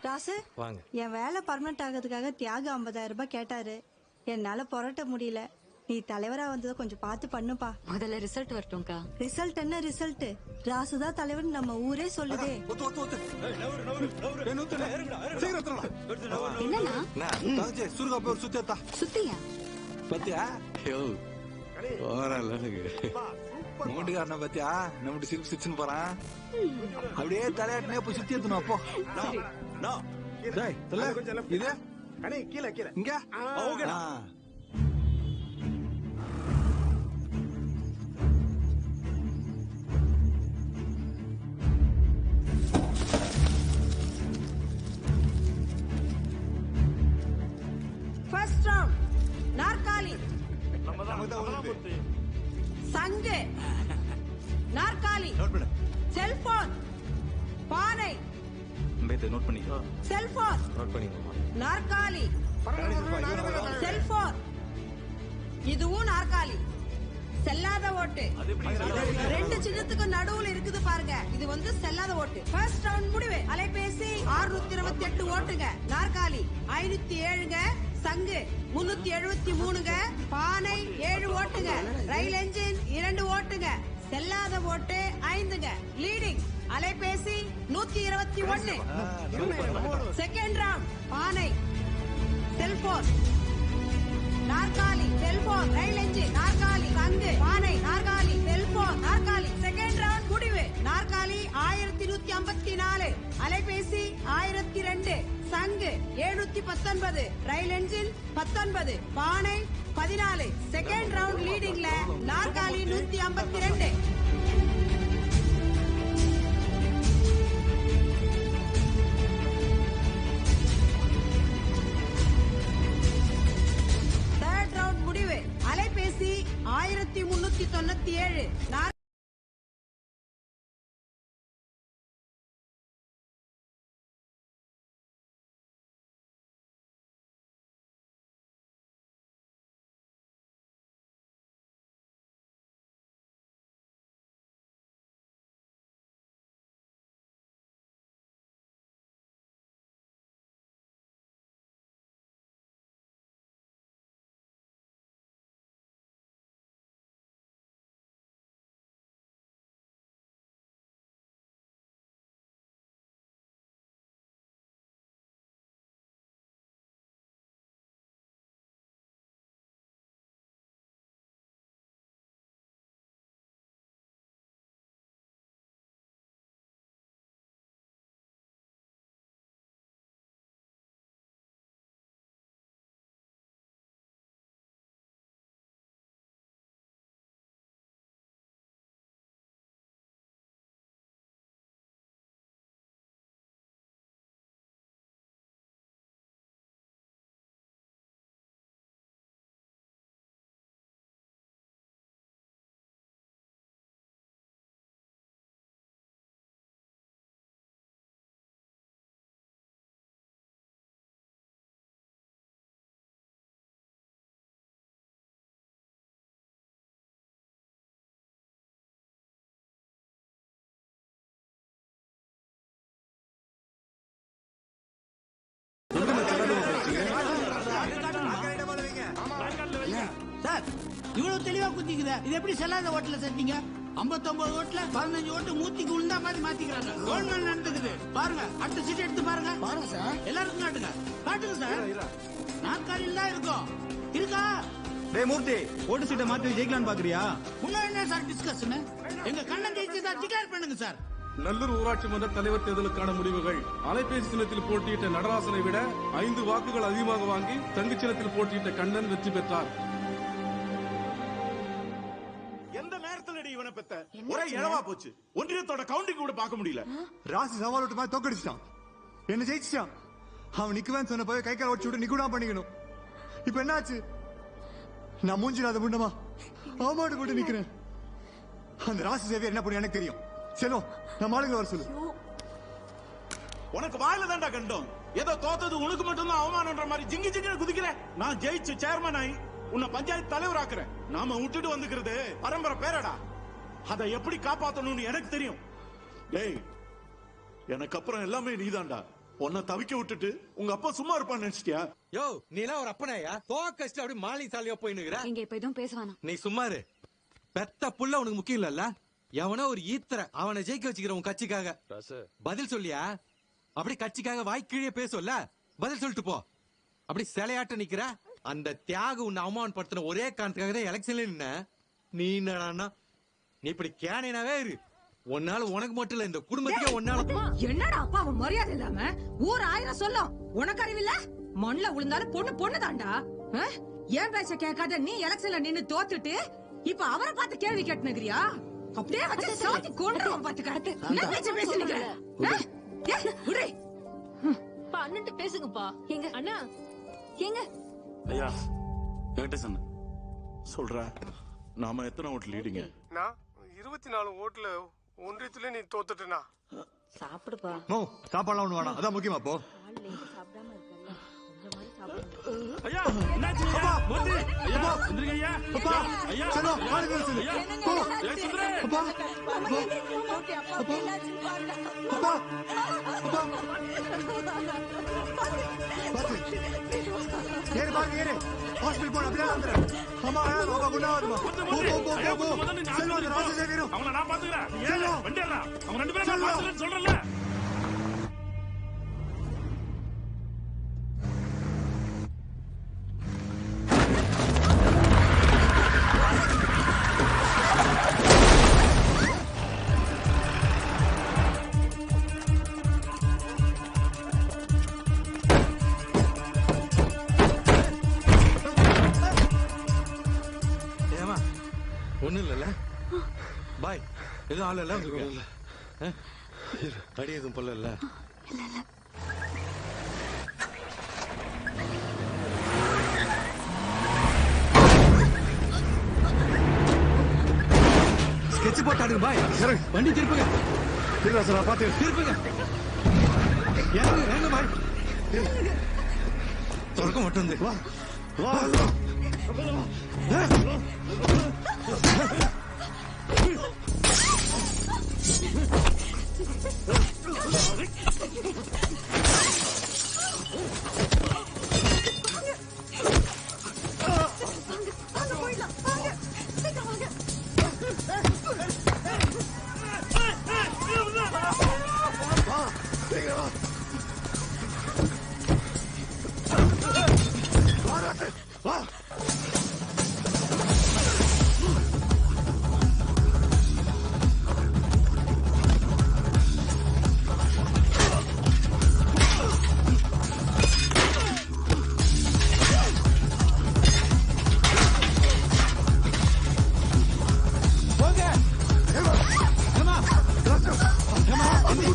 ராசு என் வேலை பர்மனெண்ட் ஆகிறதுக்காக தியாக 50,000 ரூபாய் கேட்டாரு. என்னால புரட்ட முடியல. நீ தலைவரா வந்ததை கொஞ்சம் பார்த்து பண்ணுப்பா. முதல்ல ரிசல்ட் வரட்டும்க்கா. ரிசல்ட் என்ன ரிசல்ட்? ராசுதான் தலைவர் நம்ம ஊரே சொல்லுதே. என்னன்னா சுத்தியா பத்தியா மூட்டுக்காரன பத்தியா நம்ம சிரிப்பு சிரிச்சுன்னு போறான். அப்படியே தலையாட்டினே போய் சுத்தி எடுத்துணும். அப்போ இது கீழே கீழே இங்க ஃபர்ஸ்ட் ரவுண்ட் நாற்காலி, சங்கு, நாற்காலி, செல்போன், பானை, நோட் பண்ணிக்கோ. செல்போன், நோட் பண்ணிக்கோ. நாற்காலி, செல்போன், இதுவும் நாற்காலி. செல்லாத ஓட்டு 2 சின்னத்துக்கு நடுவுல இருக்குது பாருங்க. இது வந்து செல்லாத ஓட்டு. ஃபர்ஸ்ட் ரவுண்ட் முடிவு. அலைபேசி 628 ஓட்டுங்க. நாற்காலி 507ங்க. சங்கு 373ங்க. பானை 7 ஓட்டுங்க. ரயில் என்ஜின் 2 ஓட்டுங்க. செல்லாத ஓட்டு 5ங்க. லீடிங் அலைபேசி 121. செகண்ட் ரவுண்ட் பானை, செல்போன், நாற்காலி, செல்போன், ரயில் என்ஜின், நாற்காலி, சங்கு, பானை, நாற்காலி, செல்போன், நாற்காலி. செகண்ட் ரவுண்ட் முடிவு. நாற்காலி 1154, அலைபேசி 1002, சங்கு 719, ரயில் என்ஜின் 19, பானை 14. செகண்ட் ரவுண்ட் லீடிங்ல நாற்காலி 152. தேர்ட் ரவுண்ட் முடிவு. அலைபேசி 1397, சார் இவ்வளவு தெளிவா குத்திக்குதா? இது எப்படி செல்லாத ஓட்டுல சேர்த்தீங்க? 59 ஓட்டுல 15 ஓட்டு மூத்திக்கு உளுந்தா மாதிரி மாத்திக்கிறாங்க. கவர்மெண்ட் நடந்துக்குது பாருங்க. அடுத்த சீட் எடுத்து பாருங்க. பாருங்க சார், எல்லாருக்கும் காட்டுங்க. காட்டுங்க சார். நாற்காலியில் தான் இருக்கும். இருக்கா? டேய் மூர்த்தி, ஓட்டு சீட்டை மாத்தி ஜெயிக்கலான்னு பாக்குறியா? முன்ன என்ன சார் டிஸ்கஷன்? எங்க கண்ணன் ஜெயிச்சதா டிக்ளேர் பண்ணுங்க சார். நல்லூர் ஊராட்சி மன்ற தலைவர் தேர்தலுக்கான முடிவுகள். அலைபேசி சின்னத்தில் போட்டியிட்ட நடராசனை விட 5 வாக்குகள் அதிகமாக வாங்கி தங்கு சின்னத்தில் போட்டியிட்ட கண்ணன் வெற்றி பெற்றார். எந்த நேரத்தில் இவனை பெத்த ஒரே இழவா போச்சு. ஒன்றியத்தோட கவுண்டிங் கூட பார்க்க முடியல. ராசி சவால் விட்டு மாதிரி தோக்கடிச்சிட்டான். என்ன ஜெயிச்சிட்டான். அவன் நிக்குவேன் சொன்ன போய் கை கால் ஓடிச்சு விட்டு நிக்கூடா பண்ணிக்கணும். இப்ப என்னாச்சு? நான் மூஞ்சிடாத முன்னமா அவமாடு போட்டு நிக்கிறேன். அந்த ராசி சேவியர் என்ன பண்ணு எனக்கு தெரியும். செல்லும் நம்ம ஆளுங்க வர சொல்லு. உனக்கு வாயில தான்டா கண்டோம். ஏதோ தோத்தது உனக்கு மட்டும்தான் அவமானம்ன்ற மாதிரி ஜிங்கி ஜிங்கி குதிக்கிற. நான் ஜெயிச்சு சேர்மன் ஆகி உன்னை பஞ்சாயத்து தலைவர் ஆக்குறேன். நாம விட்டுட்டு வந்துக்கிறது பரம்பரை பேரடா. அதை எப்படி காப்பாத்தணும்னு எனக்கு தெரியும். டேய் எனக்கு அப்புறம் எல்லாமே நீதான்டா. உன்னை தவிக்க விட்டுட்டு உங்க அப்பா சும்மா இருப்பான்னு நினைச்சிட்டியா? யோ நீ எல்லாம் ஒரு அப்பனையா தோக்கச்சிட்டு அப்படி மாலி சாலியா போயினுக்குற. இங்க இப்ப எதுவும் பேசுவானா? நீ சும்மா இரு. பெத்த புள்ள உனக்கு முக்கியம் இல்லல்ல. எவனோ ஒரு ஈத்தர அவனை ஜெயிக்க வச்சுக்கிற உன் கட்சிக்காக பதில் சொல்லியா? அப்படி கட்சிக்காக வாய்க்கீழே பேசுவல்ல, பதில் சொல்லிட்டு போ. அப்படி சிலையாட்ட நிக்கிற அந்த தியாகு உன்னை அவமானப்படுத்தின ஒரே காரணத்துக்காக தான் எலெக்ஷன்ல நின்ன. நீ என்னடா நீ இப்படி கேனைனாவே இரு. உன்னால உனக்கு மட்டும் இல்ல இந்த குடும்பத்துக்கே உன்னால. என்னடா அப்பா அவன் மரியாதை இல்லாம ஊர் 1000 சொல்லும். உனக்கு அறிவில்ல? மண்ல விழுந்தாலும் பொண்ணு பொண்ணுதான்டா. ஏன் பேச்ச கேட்காத நீ எலெக்ஷன்ல நின்னு தோத்துட்டு இப்ப அவரை பார்த்து கேள்வி கேட்டுனுக்கிறியா? அப்படியே வச்சு சாத்தி கொண்டுருவோம் பாத்துக்க. என்ன பேச்ச பேசுறீங்க? அண்ணன்ட்டு பேசுங்கப்பா. எங்க அண்ணா எங்க ஐயா வெங்கடேசன் சொல்ற, நாம எத்தனை ஓட்டு லீடிங்க? நான் 24 ஓட்டுல ஒன்றியத்துல நீ தோத்துட்டா. சாப்பிடுப்பா. நோ சாப்பாடுலாம் ஒண்ணு வேணாம், அதான் முக்கியமா. போ சாப்பிடாம இருக்கல, கொஞ்சம் மாதிரி சாப்பிடு. ஐயா என்னாச்சு? மூர்த்தி ஐயா எந்திரிங்க ஐயா. அப்பா ஐயா செல்லோ பாருங்க செல்லோ. போ ஏய் சுந்தரே. அப்பா அப்பா அப்பா பாத்து ஏறு பாருங்க ஏறு. ஹாஸ்பிடல் போன அப்படியே வந்துரு. அம்மா அப்பா குண்டாவதுமா. போ செல்லோ ராஜசேகரம் அவங்கள நான் பாத்துக்கறேன். ஏறு வண்டியறா. அவங்க ரெண்டு பேரும் நான் பாத்துக்கறேன்னு சொல்றேன்ல. ஒண்ணும் இல்லல்ல பாய், எதுவும் ஆள் இல்ல அடி எதுவும் போல இல்ல. ஸ்கெட்ச் போட்டாடுங்க பாய். வண்டி திருப்புங்க. பாத்து திருப்புங்க. இறங்க பாய். தொடக்க மட்டும் வந்து வா வா.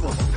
Come on.